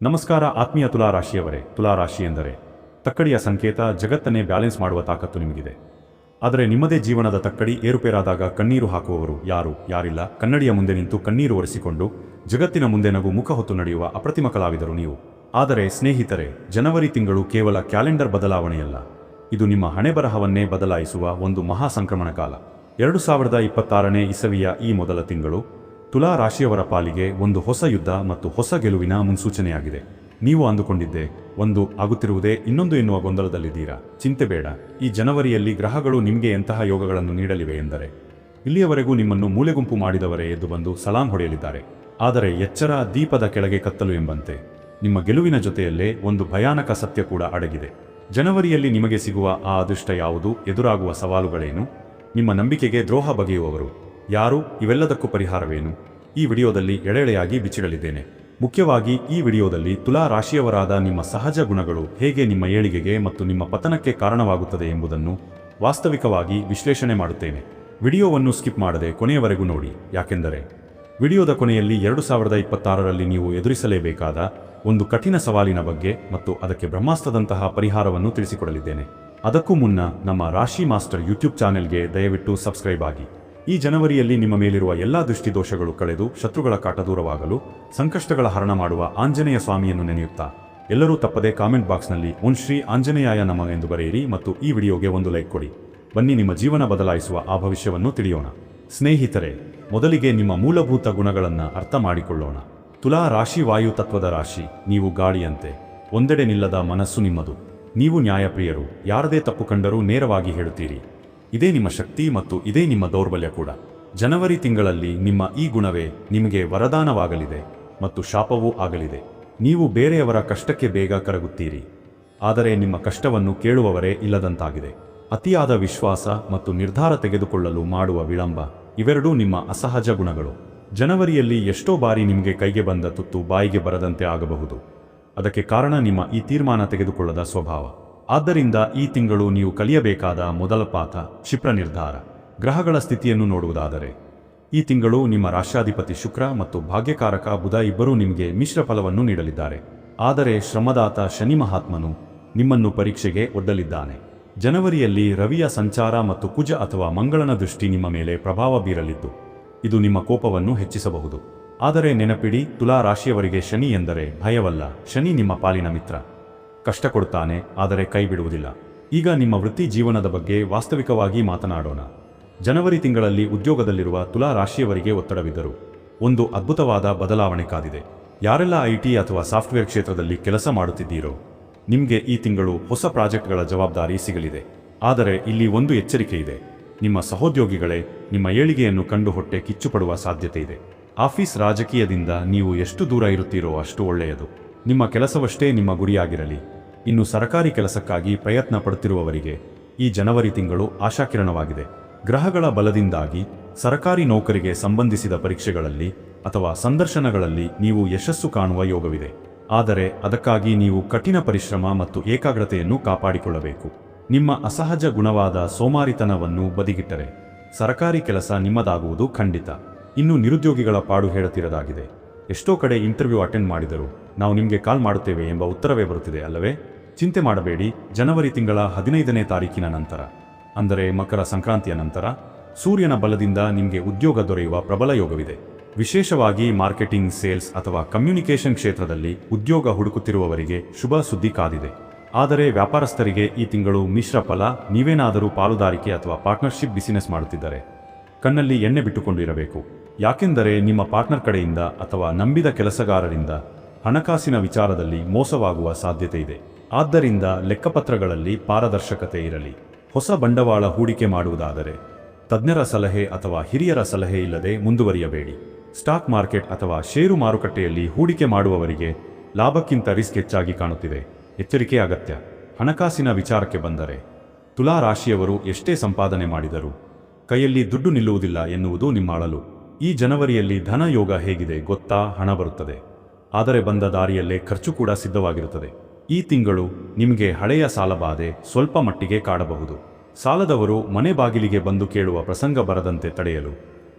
ನಮಸ್ಕಾರ ಆತ್ಮೀಯ ತುಲಾರಾಶಿಯವರೇ. ತುಲಾರಾಶಿ ಎಂದರೆ ತಕ್ಕಡಿಯ ಸಂಕೇತ. ಜಗತ್ತನ್ನೇ ಬ್ಯಾಲೆನ್ಸ್ ಮಾಡುವ ತಾಕತ್ತು ನಿಮಗಿದೆ. ಆದರೆ ನಿಮ್ಮದೇ ಜೀವನದ ತಕ್ಕಡಿ ಏರುಪೇರಾದಾಗ ಕಣ್ಣೀರು ಹಾಕುವವರು ಯಾರಿಲ್ಲ. ಕನ್ನಡಿಯ ಮುಂದೆ ನಿಂತು ಕಣ್ಣೀರು ಒರೆಸಿಕೊಂಡು ಜಗತ್ತಿನ ಮುಂದೆ ನಗು ಮುಖ ಹೊತ್ತು ನಡೆಯುವ ಅಪ್ರತಿಮ ಕಲಾವಿದರು ನೀವು. ಆದರೆ ಸ್ನೇಹಿತರೆ, ಜನವರಿ ತಿಂಗಳು ಕೇವಲ ಕ್ಯಾಲೆಂಡರ್ ಬದಲಾವಣೆಯಲ್ಲ, ಇದು ನಿಮ್ಮ ಹಣೆಬರಹವನ್ನೇ ಬದಲಾಯಿಸುವ ಒಂದು ಮಹಾ ಸಂಕ್ರಮಣ ಕಾಲ. 2026ನೇ ಇಸವಿಯ ಈ ಮೊದಲ ತಿಂಗಳು ತುಲಾ ರಾಶಿಯವರ ಪಾಲಿಗೆ ಒಂದು ಹೊಸ ಯುದ್ಧ ಮತ್ತು ಹೊಸ ಗೆಲುವಿನ ಮುನ್ಸೂಚನೆಯಾಗಿದೆ. ನೀವು ಅಂದುಕೊಂಡಿದ್ದೆ ಒಂದು, ಆಗುತ್ತಿರುವುದೇ ಇನ್ನೊಂದು ಎನ್ನುವ ಗೊಂದಲದಲ್ಲಿದ್ದೀರಾ. ಚಿಂತೆ ಬೇಡ. ಈ ಜನವರಿಯಲ್ಲಿ ಗ್ರಹಗಳು ನಿಮಗೆ ಎಂತಹ ಯೋಗಗಳನ್ನು ನೀಡಲಿವೆ ಎಂದರೆ, ಇಲ್ಲಿಯವರೆಗೂ ನಿಮ್ಮನ್ನು ಮೂಲೆಗುಂಪು ಮಾಡಿದವರೇ ಎದ್ದು ಬಂದು ಸಲಾಂ ಹೊಡೆಯಲಿದ್ದಾರೆ. ಆದರೆ ಎಚ್ಚರ, ದೀಪದ ಕೆಳಗೆ ಕತ್ತಲು ಎಂಬಂತೆ ನಿಮ್ಮ ಗೆಲುವಿನ ಜೊತೆಯಲ್ಲೇ ಒಂದು ಭಯಾನಕ ಸತ್ಯ ಕೂಡ ಅಡಗಿದೆ. ಜನವರಿಯಲ್ಲಿ ನಿಮಗೆ ಸಿಗುವ ಆ ಅದೃಷ್ಟ ಯಾವುದು? ಎದುರಾಗುವ ಸವಾಲುಗಳೇನು? ನಿಮ್ಮ ನಂಬಿಕೆಗೆ ದ್ರೋಹ ಬಗೆಯುವವರು ಯಾರು? ಇವೆಲ್ಲದಕ್ಕೂ ಪರಿಹಾರವೇನು? ಈ ವಿಡಿಯೋದಲ್ಲಿ ಎಳೆಯಾಗಿ ಬಿಚ್ಚಿಡಲಿದ್ದೇನೆ. ಮುಖ್ಯವಾಗಿ ಈ ವಿಡಿಯೋದಲ್ಲಿ ತುಲಾ ರಾಶಿಯವರಾದ ನಿಮ್ಮ ಸಹಜ ಗುಣಗಳು ಹೇಗೆ ನಿಮ್ಮ ಏಳಿಗೆಗೆ ಮತ್ತು ನಿಮ್ಮ ಪತನಕ್ಕೆ ಕಾರಣವಾಗುತ್ತದೆ ಎಂಬುದನ್ನು ವಾಸ್ತವಿಕವಾಗಿ ವಿಶ್ಲೇಷಣೆ ಮಾಡುತ್ತೇನೆ. ವಿಡಿಯೋವನ್ನು ಸ್ಕಿಪ್ ಮಾಡದೆ ಕೊನೆಯವರೆಗೂ ನೋಡಿ, ಯಾಕೆಂದರೆ ವಿಡಿಯೋದ ಕೊನೆಯಲ್ಲಿ 2026ರಲ್ಲಿ ನೀವು ಎದುರಿಸಲೇಬೇಕಾದ ಒಂದು ಕಠಿಣ ಸವಾಲಿನ ಬಗ್ಗೆ ಮತ್ತು ಅದಕ್ಕೆ ಬ್ರಹ್ಮಾಸ್ತ್ರದಂತಹ ಪರಿಹಾರವನ್ನು ತಿಳಿಸಿಕೊಡಲಿದ್ದೇನೆ. ಅದಕ್ಕೂ ಮುನ್ನ ನಮ್ಮ ರಾಶಿ ಮಾಸ್ಟರ್ ಯೂಟ್ಯೂಬ್ ಚಾನೆಲ್ಗೆ ದಯವಿಟ್ಟು ಸಬ್ಸ್ಕ್ರೈಬ್ ಆಗಿ. ಈ ಜನವರಿಯಲ್ಲಿ ನಿಮ್ಮ ಮೇಲಿರುವ ಎಲ್ಲಾ ದೃಷ್ಟಿದೋಷಗಳು ಕಳೆದು ಶತ್ರುಗಳ ಕಾಟ ದೂರವಾಗಲು ಸಂಕಷ್ಟಗಳ ಹರಣ ಮಾಡುವ ಆಂಜನೇಯ ಸ್ವಾಮಿಯನ್ನು ನೆನೆಯುತ್ತಾ ಎಲ್ಲರೂ ತಪ್ಪದೆ ಕಾಮೆಂಟ್ ಬಾಕ್ಸ್ನಲ್ಲಿ ಓಂ ಶ್ರೀ ಆಂಜನೇಯಾಯ ನಮಃ ಎಂದು ಬರೆಯಿರಿ ಮತ್ತು ಈ ವಿಡಿಯೋಗೆ ಒಂದು ಲೈಕ್ ಕೊಡಿ. ಬನ್ನಿ ನಿಮ್ಮ ಜೀವನ ಬದಲಾಯಿಸುವ ಆ ಭವಿಷ್ಯವನ್ನು ತಿಳಿಯೋಣ. ಸ್ನೇಹಿತರೆ, ಮೊದಲಿಗೆ ನಿಮ್ಮ ಮೂಲಭೂತ ಗುಣಗಳನ್ನು ಅರ್ಥ ಮಾಡಿಕೊಳ್ಳೋಣ. ತುಲಾ ರಾಶಿ ವಾಯು ತತ್ವದ ರಾಶಿ. ನೀವು ಗಾಳಿಯಂತೆ ಒಂದೆಡೆ ನಿಲ್ಲದ ಮನಸ್ಸು ನಿಮ್ಮದು. ನೀವು ನ್ಯಾಯಪ್ರಿಯರು. ಯಾರದೇ ತಪ್ಪು ಕಂಡರೂ ನೇರವಾಗಿ ಹೇಳುತ್ತೀರಿ. ಇದೇ ನಿಮ್ಮ ಶಕ್ತಿ ಮತ್ತು ಇದೇ ನಿಮ್ಮ ದೌರ್ಬಲ್ಯ ಕೂಡ. ಜನವರಿ ತಿಂಗಳಲ್ಲಿ ನಿಮ್ಮ ಈ ಗುಣವೇ ನಿಮಗೆ ವರದಾನವಾಗಲಿದೆ ಮತ್ತು ಶಾಪವೂ ಆಗಲಿದೆ. ನೀವು ಬೇರೆಯವರ ಕಷ್ಟಕ್ಕೆ ಬೇಗ ಕರಗುತ್ತೀರಿ, ಆದರೆ ನಿಮ್ಮ ಕಷ್ಟವನ್ನು ಕೇಳುವವರೇ ಇಲ್ಲದಂತಾಗಿದೆ. ಅತಿಯಾದ ವಿಶ್ವಾಸ ಮತ್ತು ನಿರ್ಧಾರ ತೆಗೆದುಕೊಳ್ಳಲು ಮಾಡುವ ವಿಳಂಬ, ಇವೆರಡೂ ನಿಮ್ಮ ಅಸಹಜ ಗುಣಗಳು. ಜನವರಿಯಲ್ಲಿ ಎಷ್ಟೋ ಬಾರಿ ನಿಮಗೆ ಕೈಗೆ ಬಂದ ತುತ್ತು ಬಾಯಿಗೆ ಬರದಂತೆ ಆಗಬಹುದು. ಅದಕ್ಕೆ ಕಾರಣ ನಿಮ್ಮ ಈ ತೀರ್ಮಾನ ತೆಗೆದುಕೊಳ್ಳದ ಸ್ವಭಾವ. ಆದ್ದರಿಂದ ಈ ತಿಂಗಳು ನೀವು ಕಲಿಯಬೇಕಾದ ಮೊದಲ ಪಾಠ ಕ್ಷಿಪ್ರ ನಿರ್ಧಾರ. ಗ್ರಹಗಳ ಸ್ಥಿತಿಯನ್ನು ನೋಡುವುದಾದರೆ, ಈ ತಿಂಗಳು ನಿಮ್ಮ ರಾಷ್ಟ್ರಾಧಿಪತಿ ಶುಕ್ರ ಮತ್ತು ಭಾಗ್ಯಕಾರಕ ಬುಧ ಇಬ್ಬರೂ ನಿಮಗೆ ಮಿಶ್ರ ಫಲವನ್ನು ನೀಡಲಿದ್ದಾರೆ. ಆದರೆ ಶ್ರಮದಾತ ಶನಿ ಮಹಾತ್ಮನು ನಿಮ್ಮನ್ನು ಪರೀಕ್ಷೆಗೆ ಒಡ್ಡಲಿದ್ದಾನೆ. ಜನವರಿಯಲ್ಲಿ ರವಿಯ ಸಂಚಾರ ಮತ್ತು ಕುಜ ಅಥವಾ ಮಂಗಳನ ದೃಷ್ಟಿ ನಿಮ್ಮ ಮೇಲೆ ಪ್ರಭಾವ ಬೀರಲಿದ್ದು, ಇದು ನಿಮ್ಮ ಕೋಪವನ್ನು ಹೆಚ್ಚಿಸಬಹುದು. ಆದರೆ ನೆನಪಿಡಿ, ತುಲಾ ರಾಶಿಯವರಿಗೆ ಶನಿ ಎಂದರೆ ಭಯವಲ್ಲ. ಶನಿ ನಿಮ್ಮ ಪಾಲಿನ ಮಿತ್ರ. ಕಷ್ಟ ಕೊಡುತ್ತಾನೆ, ಆದರೆ ಕೈ ಬಿಡುವುದಿಲ್ಲ. ಈಗ ನಿಮ್ಮ ವೃತ್ತಿ ಜೀವನದ ಬಗ್ಗೆ ವಾಸ್ತವಿಕವಾಗಿ ಮಾತನಾಡೋಣ. ಜನವರಿ ತಿಂಗಳಲ್ಲಿ ಉದ್ಯೋಗದಲ್ಲಿರುವ ತುಲಾ ರಾಶಿಯವರಿಗೆ ಒತ್ತಡವಿದ್ದರೂ ಒಂದು ಅದ್ಭುತವಾದ ಬದಲಾವಣೆ ಕಾದಿದೆ. ಯಾರೆಲ್ಲ ಐಟಿ ಅಥವಾ ಸಾಫ್ಟ್ವೇರ್ ಕ್ಷೇತ್ರದಲ್ಲಿ ಕೆಲಸ ಮಾಡುತ್ತಿದ್ದೀರೋ, ನಿಮಗೆ ಈ ತಿಂಗಳು ಹೊಸ ಪ್ರಾಜೆಕ್ಟ್ಗಳ ಜವಾಬ್ದಾರಿ ಸಿಗಲಿದೆ. ಆದರೆ ಇಲ್ಲಿ ಒಂದು ಎಚ್ಚರಿಕೆ ಇದೆ. ನಿಮ್ಮ ಸಹೋದ್ಯೋಗಿಗಳೇ ನಿಮ್ಮ ಏಳಿಗೆಯನ್ನು ಕಂಡು ಹೊಟ್ಟೆ ಕಿಚ್ಚುಪಡುವ ಸಾಧ್ಯತೆ ಇದೆ. ಆಫೀಸ್ ರಾಜಕೀಯದಿಂದ ನೀವು ಎಷ್ಟು ದೂರ ಇರುತ್ತೀರೋ ಅಷ್ಟು ಒಳ್ಳೆಯದು. ನಿಮ್ಮ ಕೆಲಸವಷ್ಟೇ ನಿಮ್ಮ ಗುರಿಯಾಗಿರಲಿ. ಇನ್ನು ಸರ್ಕಾರಿ ಕೆಲಸಕ್ಕಾಗಿ ಪ್ರಯತ್ನ ಪಡುತ್ತಿರುವವರಿಗೆ ಈ ಜನವರಿ ತಿಂಗಳು ಆಶಾಕಿರಣವಾಗಿದೆ. ಗ್ರಹಗಳ ಬಲದಿಂದಾಗಿ ಸರ್ಕಾರಿ ನೌಕರಿಗೆ ಸಂಬಂಧಿಸಿದ ಪರೀಕ್ಷೆಗಳಲ್ಲಿ ಅಥವಾ ಸಂದರ್ಶನಗಳಲ್ಲಿ ನೀವು ಯಶಸ್ಸು ಕಾಣುವ ಯೋಗವಿದೆ. ಆದರೆ ಅದಕ್ಕಾಗಿ ನೀವು ಕಠಿಣ ಪರಿಶ್ರಮ ಮತ್ತು ಏಕಾಗ್ರತೆಯನ್ನು ಕಾಪಾಡಿಕೊಳ್ಳಬೇಕು. ನಿಮ್ಮ ಅಸಹಜ ಗುಣವಾದ ಸೋಮಾರಿತನವನ್ನು ಬದಿಗಿಟ್ಟರೆ ಸರ್ಕಾರಿ ಕೆಲಸ ನಿಮ್ಮದಾಗುವುದು ಖಂಡಿತ. ಇನ್ನು ನಿರುದ್ಯೋಗಿಗಳ ಪಾಡು ಹೇಳುತ್ತಿರದಾಗಿದೆ. ಎಷ್ಟೋ ಕಡೆ ಇಂಟರ್ವ್ಯೂ ಅಟೆಂಡ್ ಮಾಡಿದರೂ ನಾವು ನಿಮಗೆ ಕಾಲ್ ಮಾಡುತ್ತೇವೆ ಎಂಬ ಉತ್ತರವೇ ಬರುತ್ತಿದೆ ಅಲ್ಲವೇ? ಚಿಂತೆ ಮಾಡಬೇಡಿ. ಜನವರಿ ತಿಂಗಳ 15ನೇ ತಾರೀಕಿನ ನಂತರ, ಅಂದರೆ ಮಕರ ಸಂಕ್ರಾಂತಿಯ ನಂತರ, ಸೂರ್ಯನ ಬಲದಿಂದ ನಿಮಗೆ ಉದ್ಯೋಗ ದೊರೆಯುವ ಪ್ರಬಲ ಯೋಗವಿದೆ. ವಿಶೇಷವಾಗಿ ಮಾರ್ಕೆಟಿಂಗ್, ಸೇಲ್ಸ್ ಅಥವಾ ಕಮ್ಯುನಿಕೇಷನ್ ಕ್ಷೇತ್ರದಲ್ಲಿ ಉದ್ಯೋಗ ಹುಡುಕುತ್ತಿರುವವರಿಗೆ ಶುಭ ಸುದ್ದಿ ಕಾದಿದೆ. ಆದರೆ ವ್ಯಾಪಾರಸ್ಥರಿಗೆ ಈ ತಿಂಗಳು ಮಿಶ್ರ ಫಲ. ನೀವೇನಾದರೂ ಪಾಲುದಾರಿಕೆ ಅಥವಾ ಪಾರ್ಟ್ನರ್ಶಿಪ್ ಬಿಸಿನೆಸ್ ಮಾಡುತ್ತಿದ್ದರೆ ಕಣ್ಣಲ್ಲಿ ಎಣ್ಣೆ ಬಿಟ್ಟುಕೊಂಡಿರಬೇಕು. ಯಾಕೆಂದರೆ ನಿಮ್ಮ ಪಾರ್ಟ್ನರ್ ಕಡೆಯಿಂದ ಅಥವಾ ನಂಬಿದ ಕೆಲಸಗಾರರಿಂದ ಹಣಕಾಸಿನ ವಿಚಾರದಲ್ಲಿ ಮೋಸವಾಗುವ ಸಾಧ್ಯತೆ ಇದೆ. ಆದ್ದರಿಂದ ಲೆಕ್ಕಪತ್ರಗಳಲ್ಲಿ ಪಾರದರ್ಶಕತೆ ಇರಲಿ. ಹೊಸ ಬಂಡವಾಳ ಹೂಡಿಕೆ ಮಾಡುವುದಾದರೆ ತಜ್ಞರ ಸಲಹೆ ಅಥವಾ ಹಿರಿಯರ ಸಲಹೆ ಇಲ್ಲದೆ ಮುಂದುವರಿಯಬೇಡಿ. ಸ್ಟಾಕ್ ಮಾರ್ಕೆಟ್ ಅಥವಾ ಷೇರು ಮಾರುಕಟ್ಟೆಯಲ್ಲಿ ಹೂಡಿಕೆ ಮಾಡುವವರಿಗೆ ಲಾಭಕ್ಕಿಂತ ರಿಸ್ಕ್ ಹೆಚ್ಚಾಗಿ ಕಾಣುತ್ತಿದೆ. ಎಚ್ಚರಿಕೆ ಅಗತ್ಯ. ಹಣಕಾಸಿನ ವಿಚಾರಕ್ಕೆ ಬಂದರೆ, ತುಲಾ ರಾಶಿಯವರು ಎಷ್ಟೇ ಸಂಪಾದನೆ ಮಾಡಿದರೂ ಕೈಯಲ್ಲಿ ದುಡ್ಡು ನಿಲ್ಲುವುದಿಲ್ಲ ಎನ್ನುವುದು ನಿಮ್ಮ ಅಳಲು. ಈ ಜನವರಿಯಲ್ಲಿ ಧನ ಯೋಗ ಹೇಗಿದೆ ಗೊತ್ತಾ? ಹಣ ಬರುತ್ತದೆ, ಆದರೆ ಬಂದ ದಾರಿಯಲ್ಲೇ ಖರ್ಚು ಕೂಡ ಸಿದ್ಧವಾಗಿರುತ್ತದೆ. ಈ ತಿಂಗಳು ನಿಮಗೆ ಹಳೆಯ ಸಾಲಬಾಧೆ ಸ್ವಲ್ಪ ಮಟ್ಟಿಗೆ ಕಾಡಬಹುದು. ಸಾಲದವರು ಮನೆ ಬಾಗಿಲಿಗೆ ಬಂದು ಕೇಳುವ ಪ್ರಸಂಗ ಬರದಂತೆ ತಡೆಯಲು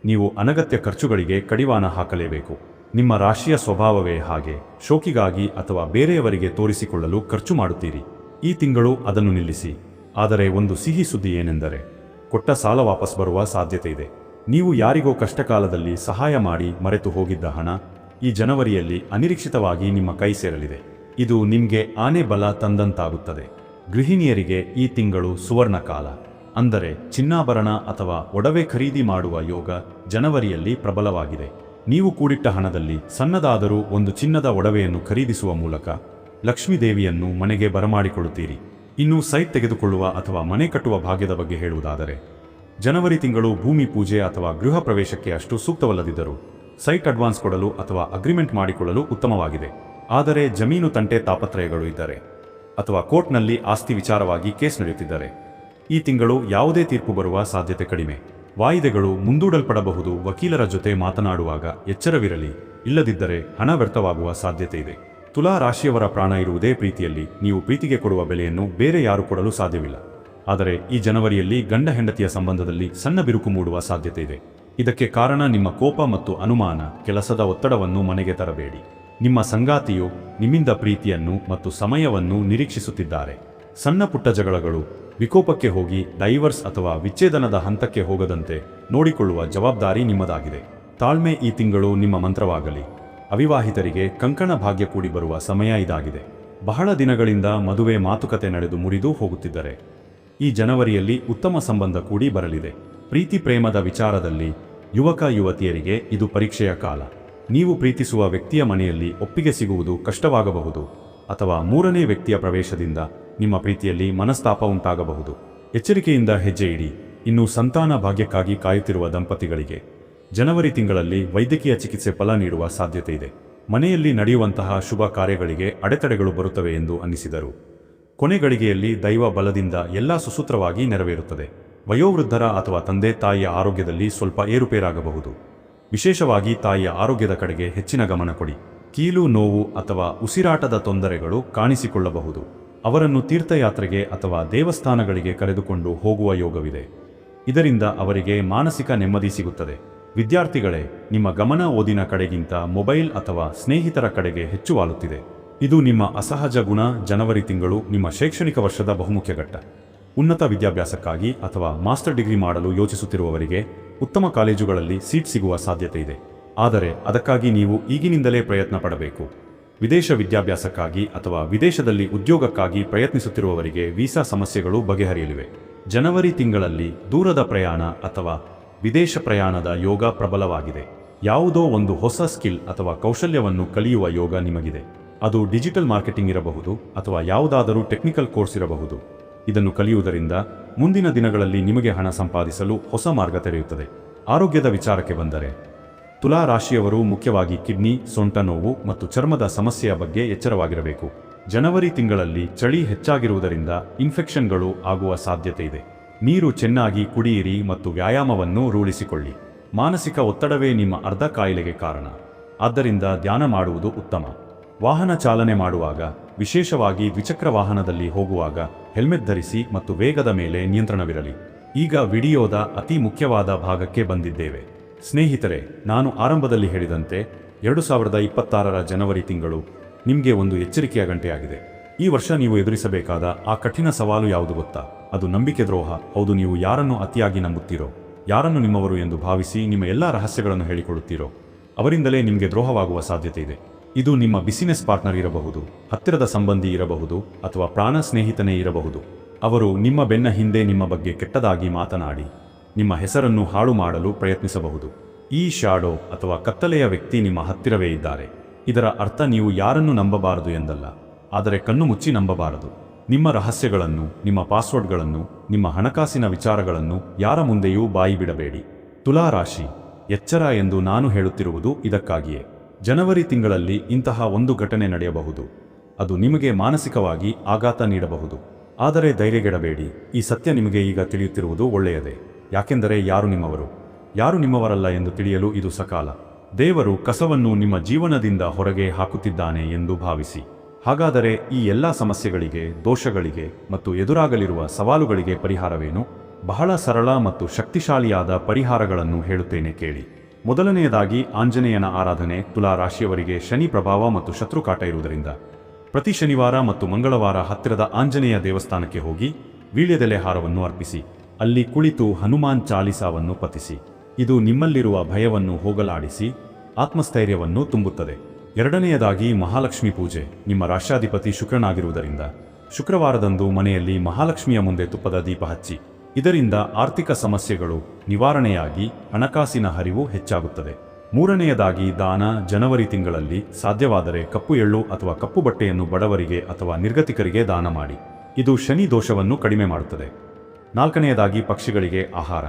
ನೀವು ಅನಗತ್ಯ ಖರ್ಚುಗಳಿಗೆ ಕಡಿವಾಣ ಹಾಕಲೇಬೇಕು. ನಿಮ್ಮ ರಾಶಿಯ ಸ್ವಭಾವವೇ ಹಾಗೆ. ಶೋಕಿಗಾಗಿ ಅಥವಾ ಬೇರೆಯವರಿಗೆ ತೋರಿಸಿಕೊಳ್ಳಲು ಖರ್ಚು ಮಾಡುತ್ತೀರಿ. ಈ ತಿಂಗಳು ಅದನ್ನು ನಿಲ್ಲಿಸಿ. ಆದರೆ ಒಂದು ಸಿಹಿ ಸುದ್ದಿ ಏನೆಂದರೆ, ಕೊಟ್ಟ ಸಾಲ ವಾಪಸ್ ಬರುವ ಸಾಧ್ಯತೆ ಇದೆ. ನೀವು ಯಾರಿಗೋ ಕಷ್ಟಕಾಲದಲ್ಲಿ ಸಹಾಯ ಮಾಡಿ ಮರೆತು ಹೋಗಿದ್ದ ಹಣ ಈ ಜನವರಿಯಲ್ಲಿ ಅನಿರೀಕ್ಷಿತವಾಗಿ ನಿಮ್ಮ ಕೈ ಸೇರಲಿದೆ. ಇದು ನಿಮಗೆ ಆನೆ ಬಲ ತಂದಂತಾಗುತ್ತದೆ. ಗೃಹಿಣಿಯರಿಗೆ ಈ ತಿಂಗಳು ಸುವರ್ಣ ಕಾಲ. ಅಂದರೆ ಚಿನ್ನಾಭರಣ ಅಥವಾ ಒಡವೆ ಖರೀದಿ ಮಾಡುವ ಯೋಗ ಜನವರಿಯಲ್ಲಿ ಪ್ರಬಲವಾಗಿದೆ. ನೀವು ಕೂಡಿಟ್ಟ ಹಣದಲ್ಲಿ ಸಣ್ಣದಾದರೂ ಒಂದು ಚಿನ್ನದ ಒಡವೆಯನ್ನು ಖರೀದಿಸುವ ಮೂಲಕ ಲಕ್ಷ್ಮೀದೇವಿಯನ್ನು ಮನೆಗೆ ಬರಮಾಡಿಕೊಳ್ಳುತ್ತೀರಿ. ಇನ್ನು ಸೈಟ್ ತೆಗೆದುಕೊಳ್ಳುವ ಅಥವಾ ಮನೆ ಕಟ್ಟುವ ಭಾಗ್ಯದ ಬಗ್ಗೆ ಹೇಳುವುದಾದರೆ, ಜನವರಿ ತಿಂಗಳು ಭೂಮಿ ಪೂಜೆ ಅಥವಾ ಗೃಹ ಪ್ರವೇಶಕ್ಕೆ ಅಷ್ಟು ಸೂಕ್ತವಲ್ಲದಿದ್ದರೂ ಸೈಟ್ ಅಡ್ವಾನ್ಸ್ ಕೊಡಲು ಅಥವಾ ಅಗ್ರಿಮೆಂಟ್ ಮಾಡಿಕೊಳ್ಳಲು ಉತ್ತಮವಾಗಿದೆ. ಆದರೆ ಜಮೀನು ತಂಟೆ ತಾಪತ್ರಯಗಳು ಇದ್ದರೆ ಅಥವಾ ಕೋರ್ಟ್ನಲ್ಲಿ ಆಸ್ತಿ ವಿಚಾರವಾಗಿ ಕೇಸ್ ನಡೆಯುತ್ತಿದ್ದರೆ ಈ ತಿಂಗಳು ಯಾವುದೇ ತೀರ್ಪು ಬರುವ ಸಾಧ್ಯತೆ ಕಡಿಮೆ. ವಾಯಿದೆಗಳು ಮುಂದೂಡಲ್ಪಡಬಹುದು. ವಕೀಲರ ಜೊತೆ ಮಾತನಾಡುವಾಗ ಎಚ್ಚರವಿರಲಿ, ಇಲ್ಲದಿದ್ದರೆ ಹಣ ವ್ಯರ್ಥವಾಗುವ ಸಾಧ್ಯತೆ ಇದೆ. ತುಲಾ ರಾಶಿಯವರ ಪ್ರಾಣ ಇರುವುದೇ ಪ್ರೀತಿಯಲ್ಲಿ. ನೀವು ಪ್ರೀತಿಗೆ ಕೊಡುವ ಬೆಲೆಯನ್ನು ಬೇರೆ ಯಾರು ಕೊಡಲು ಸಾಧ್ಯವಿಲ್ಲ. ಆದರೆ ಈ ಜನವರಿಯಲ್ಲಿ ಗಂಡ ಹೆಂಡತಿಯ ಸಂಬಂಧದಲ್ಲಿ ಸಣ್ಣ ಬಿರುಕು ಮೂಡುವ ಸಾಧ್ಯತೆ ಇದೆ. ಇದಕ್ಕೆ ಕಾರಣ ನಿಮ್ಮ ಕೋಪ ಮತ್ತು ಅನುಮಾನ. ಕೆಲಸದ ಒತ್ತಡವನ್ನು ಮನೆಗೆ ತರಬೇಡಿ. ನಿಮ್ಮ ಸಂಗಾತಿಯು ನಿಮ್ಮಿಂದ ಪ್ರೀತಿಯನ್ನು ಮತ್ತು ಸಮಯವನ್ನು ನಿರೀಕ್ಷಿಸುತ್ತಿದ್ದಾರೆ. ಸಣ್ಣ ಪುಟ್ಟ ಜಗಳಗಳು ವಿಕೋಪಕ್ಕೆ ಹೋಗಿ ಡೈವರ್ಸ್ ಅಥವಾ ವಿಚ್ಛೇದನದ ಹಂತಕ್ಕೆ ಹೋಗದಂತೆ ನೋಡಿಕೊಳ್ಳುವ ಜವಾಬ್ದಾರಿ ನಿಮ್ಮದಾಗಿದೆ. ತಾಳ್ಮೆ ಈ ತಿಂಗಳು ನಿಮ್ಮ ಮಂತ್ರವಾಗಲಿ. ಅವಿವಾಹಿತರಿಗೆ ಕಂಕಣ ಭಾಗ್ಯ ಕೂಡಿ ಬರುವ ಸಮಯ ಇದಾಗಿದೆ. ಬಹಳ ದಿನಗಳಿಂದ ಮದುವೆ ಮಾತುಕತೆ ನಡೆದು ಮುರಿದು ಹೋಗುತ್ತಿದ್ದರೆ ಈ ಜನವರಿಯಲ್ಲಿ ಉತ್ತಮ ಸಂಬಂಧ ಕೂಡಿ ಬರಲಿದೆ. ಪ್ರೀತಿ ಪ್ರೇಮದ ವಿಚಾರದಲ್ಲಿ ಯುವಕ ಯುವತಿಯರಿಗೆ ಇದು ಪರೀಕ್ಷೆಯ ಕಾಲ. ನೀವು ಪ್ರೀತಿಸುವ ವ್ಯಕ್ತಿಯ ಮನೆಯಲ್ಲಿ ಒಪ್ಪಿಗೆ ಸಿಗುವುದು ಕಷ್ಟವಾಗಬಹುದು ಅಥವಾ ಮೂರನೇ ವ್ಯಕ್ತಿಯ ಪ್ರವೇಶದಿಂದ ನಿಮ್ಮ ಪ್ರೀತಿಯಲ್ಲಿ ಮನಸ್ತಾಪ ಉಂಟಾಗಬಹುದು. ಎಚ್ಚರಿಕೆಯಿಂದ ಹೆಜ್ಜೆ ಇಡಿ. ಇನ್ನು ಸಂತಾನ ಭಾಗ್ಯಕ್ಕಾಗಿ ಕಾಯುತ್ತಿರುವ ದಂಪತಿಗಳಿಗೆ ಜನವರಿ ತಿಂಗಳಲ್ಲಿ ವೈದ್ಯಕೀಯ ಚಿಕಿತ್ಸೆ ಫಲ ನೀಡುವ ಸಾಧ್ಯತೆ ಇದೆ. ಮನೆಯಲ್ಲಿ ನಡೆಯುವಂತಹ ಶುಭ ಕಾರ್ಯಗಳಿಗೆ ಅಡೆತಡೆಗಳು ಬರುತ್ತವೆ ಎಂದು ಅನ್ನಿಸಿದರು ಕೊನೆಗಳಿಗೆಯಲ್ಲಿ ದೈವ ಬಲದಿಂದ ಎಲ್ಲ ಸುಸೂತ್ರವಾಗಿ ನೆರವೇರುತ್ತದೆ. ವಯೋವೃದ್ಧರ ಅಥವಾ ತಂದೆ ತಾಯಿಯ ಆರೋಗ್ಯದಲ್ಲಿ ಸ್ವಲ್ಪ ಏರುಪೇರಾಗಬಹುದು. ವಿಶೇಷವಾಗಿ ತಾಯಿಯ ಆರೋಗ್ಯದ ಕಡೆಗೆ ಹೆಚ್ಚಿನ ಗಮನ ಕೊಡಿ. ಕೀಲು ನೋವು ಅಥವಾ ಉಸಿರಾಟದ ತೊಂದರೆಗಳು ಕಾಣಿಸಿಕೊಳ್ಳಬಹುದು. ಅವರನ್ನು ತೀರ್ಥಯಾತ್ರೆಗೆ ಅಥವಾ ದೇವಸ್ಥಾನಗಳಿಗೆ ಕರೆದುಕೊಂಡು ಹೋಗುವ ಯೋಗವಿದೆ. ಇದರಿಂದ ಅವರಿಗೆ ಮಾನಸಿಕ ನೆಮ್ಮದಿ ಸಿಗುತ್ತದೆ. ವಿದ್ಯಾರ್ಥಿಗಳೇ, ನಿಮ್ಮ ಗಮನ ಓದಿನ ಕಡೆಗಿಂತ ಮೊಬೈಲ್ ಅಥವಾ ಸ್ನೇಹಿತರ ಕಡೆಗೆ ಹೆಚ್ಚು ವಾಲುತ್ತಿದೆ. ಇದು ನಿಮ್ಮ ಅಸಹಜ ಗುಣ. ಜನವರಿ ತಿಂಗಳು ನಿಮ್ಮ ಶೈಕ್ಷಣಿಕ ವರ್ಷದ ಬಹುಮುಖ್ಯ ಘಟ್ಟ. ಉನ್ನತ ವಿದ್ಯಾಭ್ಯಾಸಕ್ಕಾಗಿ ಅಥವಾ ಮಾಸ್ಟರ್ ಡಿಗ್ರಿ ಮಾಡಲು ಯೋಚಿಸುತ್ತಿರುವವರಿಗೆ ಉತ್ತಮ ಕಾಲೇಜುಗಳಲ್ಲಿ ಸೀಟ್ ಸಿಗುವ ಸಾಧ್ಯತೆ ಇದೆ. ಆದರೆ ಅದಕ್ಕಾಗಿ ನೀವು ಈಗಿನಿಂದಲೇ ಪ್ರಯತ್ನ ಪಡಬೇಕು. ವಿದೇಶ ವಿದ್ಯಾಭ್ಯಾಸಕ್ಕಾಗಿ ಅಥವಾ ವಿದೇಶದಲ್ಲಿ ಉದ್ಯೋಗಕ್ಕಾಗಿ ಪ್ರಯತ್ನಿಸುತ್ತಿರುವವರಿಗೆ ವೀಸಾ ಸಮಸ್ಯೆಗಳು ಬಗೆಹರಿಯಲಿವೆ. ಜನವರಿ ತಿಂಗಳಲ್ಲಿ ದೂರದ ಪ್ರಯಾಣ ಅಥವಾ ವಿದೇಶ ಪ್ರಯಾಣದ ಯೋಗ ಪ್ರಬಲವಾಗಿದೆ. ಯಾವುದೋ ಒಂದು ಹೊಸ ಸ್ಕಿಲ್ ಅಥವಾ ಕೌಶಲ್ಯವನ್ನು ಕಲಿಯುವ ಯೋಗ ನಿಮಗಿದೆ. ಅದು ಡಿಜಿಟಲ್ ಮಾರ್ಕೆಟಿಂಗ್ ಇರಬಹುದು ಅಥವಾ ಯಾವುದಾದರೂ ಟೆಕ್ನಿಕಲ್ ಕೋರ್ಸ್ ಇರಬಹುದು. ಇದನ್ನು ಕಲಿಯುವುದರಿಂದ ಮುಂದಿನ ದಿನಗಳಲ್ಲಿ ನಿಮಗೆ ಹಣ ಸಂಪಾದಿಸಲು ಹೊಸ ಮಾರ್ಗ ತೆರೆಯುತ್ತದೆ. ಆರೋಗ್ಯದ ವಿಚಾರಕ್ಕೆ ಬಂದರೆ, ತುಲಾ ರಾಶಿಯವರು ಮುಖ್ಯವಾಗಿ ಕಿಡ್ನಿ, ಸೊಂಟ ನೋವು ಮತ್ತು ಚರ್ಮದ ಸಮಸ್ಯೆಯ ಬಗ್ಗೆ ಎಚ್ಚರವಾಗಿರಬೇಕು. ಜನವರಿ ತಿಂಗಳಲ್ಲಿ ಚಳಿ ಹೆಚ್ಚಾಗಿರುವುದರಿಂದ ಇನ್ಫೆಕ್ಷನ್ಗಳು ಆಗುವ ಸಾಧ್ಯತೆ ಇದೆ. ನೀರು ಚೆನ್ನಾಗಿ ಕುಡಿಯಿರಿ ಮತ್ತು ವ್ಯಾಯಾಮವನ್ನು ರೂಢಿಸಿಕೊಳ್ಳಿ. ಮಾನಸಿಕ ಒತ್ತಡವೇ ನಿಮ್ಮ ಅರ್ಧ ಕಾಯಿಲೆಗೆ ಕಾರಣ. ಆದ್ದರಿಂದ ಧ್ಯಾನ ಮಾಡುವುದು ಉತ್ತಮ. ವಾಹನ ಚಾಲನೆ ಮಾಡುವಾಗ, ವಿಶೇಷವಾಗಿ ದ್ವಿಚಕ್ರ ವಾಹನದಲ್ಲಿ ಹೋಗುವಾಗ ಹೆಲ್ಮೆಟ್ ಧರಿಸಿ ಮತ್ತು ವೇಗದ ಮೇಲೆ ನಿಯಂತ್ರಣವಿರಲಿ. ಈಗ ವಿಡಿಯೋದ ಅತಿ ಮುಖ್ಯವಾದ ಭಾಗಕ್ಕೆ ಬಂದಿದ್ದೇವೆ. ಸ್ನೇಹಿತರೆ, ನಾನು ಆರಂಭದಲ್ಲಿ ಹೇಳಿದಂತೆ 2026ರ ಜನವರಿ ತಿಂಗಳು ನಿಮಗೆ ಒಂದು ಎಚ್ಚರಿಕೆಯ ಗಂಟೆಯಾಗಿದೆ. ಈ ವರ್ಷ ನೀವು ಎದುರಿಸಬೇಕಾದ ಆ ಕಠಿಣ ಸವಾಲು ಯಾವುದು ಗೊತ್ತಾ? ಅದು ನಂಬಿಕೆ ದ್ರೋಹ. ಹೌದು, ನೀವು ಯಾರನ್ನು ಅತಿಯಾಗಿ ನಂಬುತ್ತೀರೋ, ಯಾರನ್ನು ನಿಮ್ಮವರು ಎಂದು ಭಾವಿಸಿ ನಿಮ್ಮ ಎಲ್ಲ ರಹಸ್ಯಗಳನ್ನು ಹೇಳಿಕೊಳ್ಳುತ್ತೀರೋ, ಅವರಿಂದಲೇ ನಿಮಗೆ ದ್ರೋಹವಾಗುವ ಸಾಧ್ಯತೆ ಇದೆ. ಇದು ನಿಮ್ಮ ಬಿಸಿನೆಸ್ ಪಾರ್ಟ್ನರ್ ಇರಬಹುದು, ಹತ್ತಿರದ ಸಂಬಂಧಿ ಇರಬಹುದು ಅಥವಾ ಪ್ರಾಣ ಸ್ನೇಹಿತನೇ ಇರಬಹುದು. ಅವರು ನಿಮ್ಮ ಬೆನ್ನ ಹಿಂದೆ ನಿಮ್ಮ ಬಗ್ಗೆ ಕೆಟ್ಟದಾಗಿ ಮಾತನಾಡಿ ನಿಮ್ಮ ಹೆಸರನ್ನು ಹಾಳು ಮಾಡಲು ಪ್ರಯತ್ನಿಸಬಹುದು. ಈ ಶಾಡೋ ಅಥವಾ ಕತ್ತಲೆಯ ವ್ಯಕ್ತಿ ನಿಮ್ಮ ಹತ್ತಿರವೇ ಇದ್ದಾರೆ. ಇದರ ಅರ್ಥ ನೀವು ಯಾರನ್ನು ನಂಬಬಾರದು ಎಂದಲ್ಲ, ಆದರೆ ಕಣ್ಣು ಮುಚ್ಚಿ ನಂಬಬಾರದು. ನಿಮ್ಮ ರಹಸ್ಯಗಳನ್ನು, ನಿಮ್ಮ ಪಾಸ್ವರ್ಡ್ಗಳನ್ನು, ನಿಮ್ಮ ಹಣಕಾಸಿನ ವಿಚಾರಗಳನ್ನು ಯಾರ ಮುಂದೆಯೂ ಬಾಯಿ ಬಿಡಬೇಡಿ. ತುಲಾ ರಾಶಿ, ಎಚ್ಚರ ಎಂದು ನಾನು ಹೇಳುತ್ತಿರುವುದು ಇದಕ್ಕಾಗಿಯೇ. ಜನವರಿ ತಿಂಗಳಲ್ಲಿ ಇಂತಹ ಒಂದು ಘಟನೆ ನಡೆಯಬಹುದು. ಅದು ನಿಮಗೆ ಮಾನಸಿಕವಾಗಿ ಆಘಾತ ನೀಡಬಹುದು. ಆದರೆ ಧೈರ್ಯಗೆಡಬೇಡಿ. ಈ ಸತ್ಯ ನಿಮಗೆ ಈಗ ತಿಳಿಯುತ್ತಿರುವುದು ಒಳ್ಳೆಯದೇ. ಯಾಕೆಂದರೆ ಯಾರು ನಿಮ್ಮವರು, ಯಾರು ನಿಮ್ಮವರಲ್ಲ ಎಂದು ತಿಳಿಯಲು ಇದು ಸಕಾಲ. ದೇವರು ಕಸವನ್ನು ನಿಮ್ಮ ಜೀವನದಿಂದ ಹೊರಗೆ ಹಾಕುತ್ತಿದ್ದಾನೆ ಎಂದು ಭಾವಿಸಿ. ಹಾಗಾದರೆ ಈ ಎಲ್ಲ ಸಮಸ್ಯೆಗಳಿಗೆ, ದೋಷಗಳಿಗೆ ಮತ್ತು ಎದುರಾಗಲಿರುವ ಸವಾಲುಗಳಿಗೆ ಪರಿಹಾರವೇನು? ಬಹಳ ಸರಳ ಮತ್ತು ಶಕ್ತಿಶಾಲಿಯಾದ ಪರಿಹಾರಗಳನ್ನು ಹೇಳುತ್ತೇನೆ ಕೇಳಿ. ಮೊದಲನೆಯದಾಗಿ ಆಂಜನೇಯನ ಆರಾಧನೆ. ತುಲಾ ರಾಶಿಯವರಿಗೆ ಶನಿ ಪ್ರಭಾವ ಮತ್ತು ಶತ್ರುಕಾಟ ಇರುವುದರಿಂದ ಪ್ರತಿ ಶನಿವಾರ ಮತ್ತು ಮಂಗಳವಾರ ಹತ್ತಿರದ ಆಂಜನೇಯ ದೇವಸ್ಥಾನಕ್ಕೆ ಹೋಗಿ ವೀಳ್ಯದೆಲೆ ಹಾರವನ್ನು ಅರ್ಪಿಸಿ ಅಲ್ಲಿ ಕುಳಿತು ಹನುಮಾನ್ ಚಾಲಿಸಾವನ್ನು ಪಠಿಸಿ. ಇದು ನಿಮ್ಮಲ್ಲಿರುವ ಭಯವನ್ನು ಹೋಗಲಾಡಿಸಿ ಆತ್ಮಸ್ಥೈರ್ಯವನ್ನು ತುಂಬುತ್ತದೆ. ಎರಡನೆಯದಾಗಿ ಮಹಾಲಕ್ಷ್ಮಿ ಪೂಜೆ. ನಿಮ್ಮ ರಾಶ್ಯಾಧಿಪತಿ ಶುಕ್ರನಾಗಿರುವುದರಿಂದ ಶುಕ್ರವಾರದಂದು ಮನೆಯಲ್ಲಿ ಮಹಾಲಕ್ಷ್ಮಿಯ ಮುಂದೆ ತುಪ್ಪದ ದೀಪ ಹಚ್ಚಿ. ಇದರಿಂದ ಆರ್ಥಿಕ ಸಮಸ್ಯೆಗಳು ನಿವಾರಣೆಯಾಗಿ ಹಣಕಾಸಿನ ಹರಿವು ಹೆಚ್ಚಾಗುತ್ತದೆ. ಮೂರನೆಯದಾಗಿ ದಾನ. ಜನವರಿ ತಿಂಗಳಲ್ಲಿ ಸಾಧ್ಯವಾದರೆ ಕಪ್ಪು ಎಳ್ಳು ಅಥವಾ ಕಪ್ಪು ಬಟ್ಟೆಯನ್ನು ಬಡವರಿಗೆ ಅಥವಾ ನಿರ್ಗತಿಕರಿಗೆ ದಾನ ಮಾಡಿ. ಇದು ಶನಿ ದೋಷವನ್ನು ಕಡಿಮೆ ಮಾಡುತ್ತದೆ. ನಾಲ್ಕನೆಯದಾಗಿ ಪಕ್ಷಿಗಳಿಗೆ ಆಹಾರ.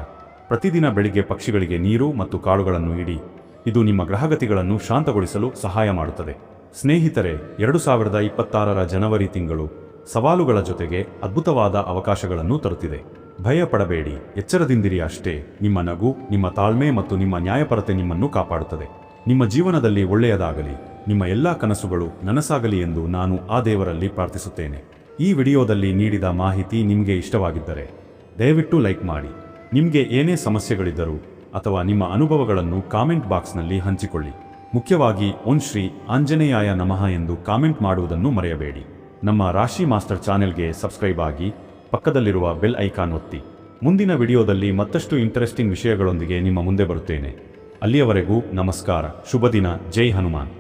ಪ್ರತಿದಿನ ಬೆಳಿಗ್ಗೆ ಪಕ್ಷಿಗಳಿಗೆ ನೀರು ಮತ್ತು ಕಾಳುಗಳನ್ನು ಇಡಿ. ಇದು ನಿಮ್ಮ ಗ್ರಹಗತಿಗಳನ್ನು ಶಾಂತಗೊಳಿಸಲು ಸಹಾಯ ಮಾಡುತ್ತದೆ. ಸ್ನೇಹಿತರೆ, 2026ರ ಜನವರಿ ತಿಂಗಳು ಸವಾಲುಗಳ ಜೊತೆಗೆ ಅದ್ಭುತವಾದ ಅವಕಾಶಗಳನ್ನು ತರುತ್ತಿದೆ. ಭಯ ಪಡಬೇಡಿ, ಎಚ್ಚರದಿಂದಿರಿ ಅಷ್ಟೇ. ನಿಮ್ಮ ನಗು, ನಿಮ್ಮ ತಾಳ್ಮೆ ಮತ್ತು ನಿಮ್ಮ ನ್ಯಾಯಪರತೆ ನಿಮ್ಮನ್ನು ಕಾಪಾಡುತ್ತದೆ. ನಿಮ್ಮ ಜೀವನದಲ್ಲಿ ಒಳ್ಳೆಯದಾಗಲಿ, ನಿಮ್ಮ ಎಲ್ಲಾ ಕನಸುಗಳು ನನಸಾಗಲಿ ಎಂದು ನಾನು ಆ ದೇವರಲ್ಲಿ ಪ್ರಾರ್ಥಿಸುತ್ತೇನೆ. ಈ ವಿಡಿಯೋದಲ್ಲಿ ನೀಡಿದ ಮಾಹಿತಿ ನಿಮಗೆ ಇಷ್ಟವಾಗಿದ್ದರೆ ದಯವಿಟ್ಟು ಲೈಕ್ ಮಾಡಿ. ನಿಮಗೆ ಏನೇ ಸಮಸ್ಯೆಗಳಿದ್ದರೂ ಅಥವಾ ನಿಮ್ಮ ಅನುಭವಗಳನ್ನು ಕಾಮೆಂಟ್ ಬಾಕ್ಸ್ನಲ್ಲಿ ಹಂಚಿಕೊಳ್ಳಿ. ಮುಖ್ಯವಾಗಿ ಓಂ ಶ್ರೀ ಆಂಜನೇಯಾಯ ನಮಃ ಎಂದು ಕಾಮೆಂಟ್ ಮಾಡುವುದನ್ನು ಮರೆಯಬೇಡಿ. ನಮ್ಮ ರಾಶಿ ಮಾಸ್ಟರ್ ಚಾನೆಲ್ಗೆ ಸಬ್ಸ್ಕ್ರೈಬ್ ಆಗಿ ಪಕ್ಕದಲ್ಲಿರುವ ಬೆಲ್ ಐಕಾನ್ ಒತ್ತಿ. ಮುಂದಿನ ವಿಡಿಯೋದಲ್ಲಿ ಮತ್ತಷ್ಟು ಇಂಟ್ರೆಸ್ಟಿಂಗ್ ವಿಷಯಗಳೊಂದಿಗೆ ನಿಮ್ಮ ಮುಂದೆ ಬರುತ್ತೇನೆ. ಅಲ್ಲಿಯವರೆಗೂ ನಮಸ್ಕಾರ, ಶುಭ ದಿನ, ಜೈ ಹನುಮಾನ್.